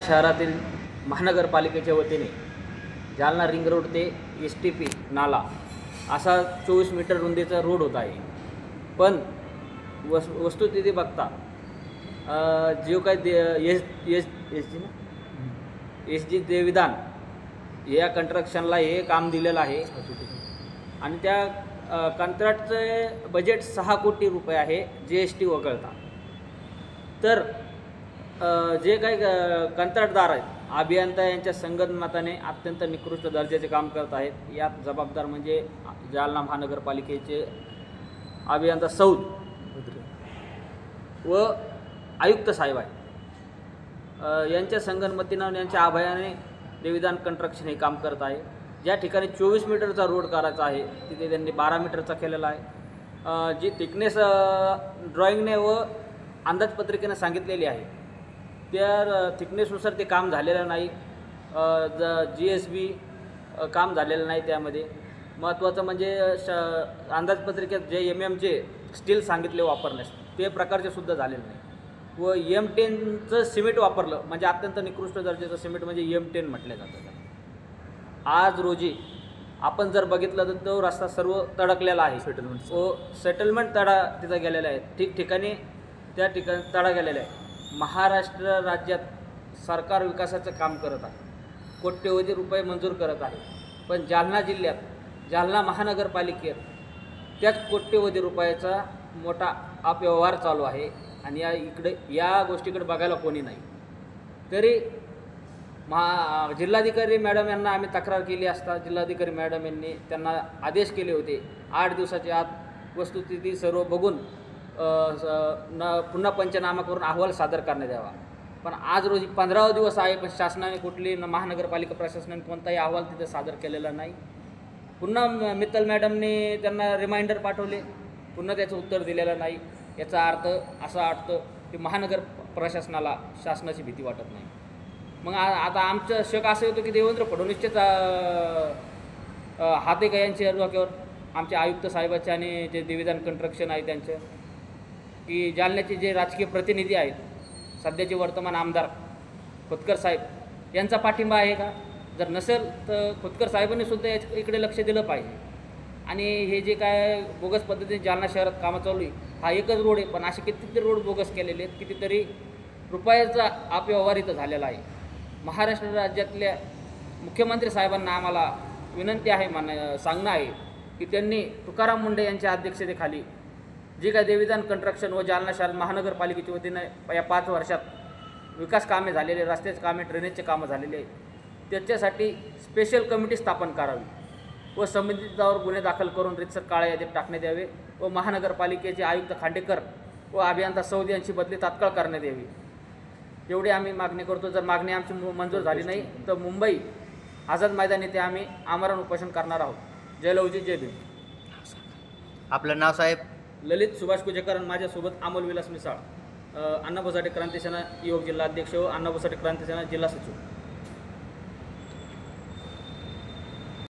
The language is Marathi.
शहरातील महानगरपालिकेच्या वतीने जालना रिंग रोड ते STP नाला असा 24 मीटर रुंदीचा रोड होत आहे. पण वस्तुस्थिती बघता जो काही SG देविदान या कंस्ट्रक्शनला हे काम दिलेलं आहे आणि त्या कंत्राटचे बजेट 6 कोटी रुपये आहे GST वगळता. तर जे काही कंत्राटदार आहेत अभियंता यांच्या संगनमताने अत्यंत निकृष्ट दर्जाचे काम करत आहेत. यात जबाबदार म्हणजे जालना महानगरपालिकेचे अभियंता सौद व आयुक्त साहेब आहेत. यांच्या संगनमतीनं यांच्या आभयाने देविदान कंस्ट्रक्शन हे काम करत आहे. ज्या ठिकाणी 24 मीटरचा रोड करायचा आहे तिथे त्यांनी 12 मीटरचा केलेला आहे. जी थिकनेस ड्रॉइंगने व अंदाजपत्रिकेने सांगितलेली आहे त्या थिकनेसनुसार ते काम झालेलं नाही. GSB काम झालेलं नाही. त्यामध्ये महत्त्वाचं म्हणजे अंदाजपत्रिकेत जे MM चे स्टील सांगितले वापरण्यास ते प्रकारचे सुद्धा झालेलं नाही व M10चं सिमेंट वापरलं म्हणजे अत्यंत निकृष्ट दर्जाचं सिमेंट म्हणजे M10 म्हटलं जातं. आज रोजी आपण जर बघितलं तर तो रस्ता सर्व तडकलेला आहे. सेटलमेंट तडा तिथं गेलेला आहे. ठिकठिकाणी त्या ठिकाणी तडा गेलेला आहे. महाराष्ट्र राज्यात सरकार विकासाचं काम करत आहे, कोट्यवधी रुपये मंजूर करत आहे. पण जालना जिल्ह्यात जालना महानगरपालिकेत त्याच कोट्यवधी रुपयाचा मोठा अपव्यवहार चालू आहे आणि या गोष्टीकडे बघायला कोणी नाही. तरी जिल्हाधिकारी मॅडम यांना आम्ही तक्रार केली असता जिल्हाधिकारी मॅडम यांनी त्यांना आदेश केले होते 8 दिवसाच्या आत वस्तुस्थिती सर्व बघून पुन्हा पंचनामा करून अहवाल सादर करण्यात यावा. पण आज रोजी 15वा दिवस आहे पण शासनाने कुठली महानगरपालिका प्रशासनाने कोणताही अहवाल तिथे सादर केलेला नाही. पुन्हा मित्तल मॅडमने त्यांना रिमाइंडर पाठवले, पुन्हा त्याचं उत्तर दिलेलं नाही. याचा अर्थ असा वाटतं की महानगर प्रशासनाला शासनाची भीती वाटत नाही. मग आता आमचं शक असं होतं की देवेंद्र फडणवीसचेच हात आहे का यांच्या डोक्यावर, आमचे आयुक्त साहेबाचे आणि जे देविदान कंस्ट्रक्शन आहे त्यांचं, की जालन्याचे जे राजकीय प्रतिनिधी आहेत सध्याचे वर्तमान आमदार खोतकर साहेब यांचा पाठिंबा आहे का? जर नसेल तर खोतकर साहेबांनी सुद्धा इकडे लक्ष दिलं पाहिजे. आणि हे जे काय बोगस पद्धतीने जालना शहरात कामं चालू आहे हा एकच रोड आहे पण असे कितीतरी रोड बोगस केलेले आहेत, कितीतरी रुपयाचा अपव्यवहार इथं झालेला आहे. महाराष्ट्र राज्यातल्या मुख्यमंत्री साहेबांना आम्हाला विनंती आहे सांगणं आहे की त्यांनी तुकाराम मुंडे यांच्या अध्यक्षतेखाली जे काय देविदान कंस्ट्रक्शन व जालना शहर महानगरपालिकेच्या वतीनं या 5 वर्षात विकास कामे झालेले, रस्त्याचे कामे, ड्रेनेजचे कामं झालेले आहेत, त्याच्यासाठी स्पेशल कमिटी स्थापन करावी व संबंधितांवर गुन्हे दाखल करून रीतसर काळ्या यादीत टाकण्यात यावे व महानगरपालिकेचे आयुक्त खांडेकर व अभियंता सौद यांची बदली तात्काळ करण्यात यावी. एवढी आम्ही मागणी करतो. जर मागणी आमची मंजूर झाली नाही तर मुंबई आझाद मैदान येथे आम्ही आमरण उपोषण करणार आहोत. जय लवजी जय भीम. आपलं नाव साहेब? ललित सुभाष कुजेकर. माझ्यासोबत अमोल विलास मिसाळ, अण्णाभाऊ साठे क्रांती सेना युवक जिल्हा अध्यक्ष व अण्णाभाऊ साठे क्रांती सेना जिल्हा सचिव.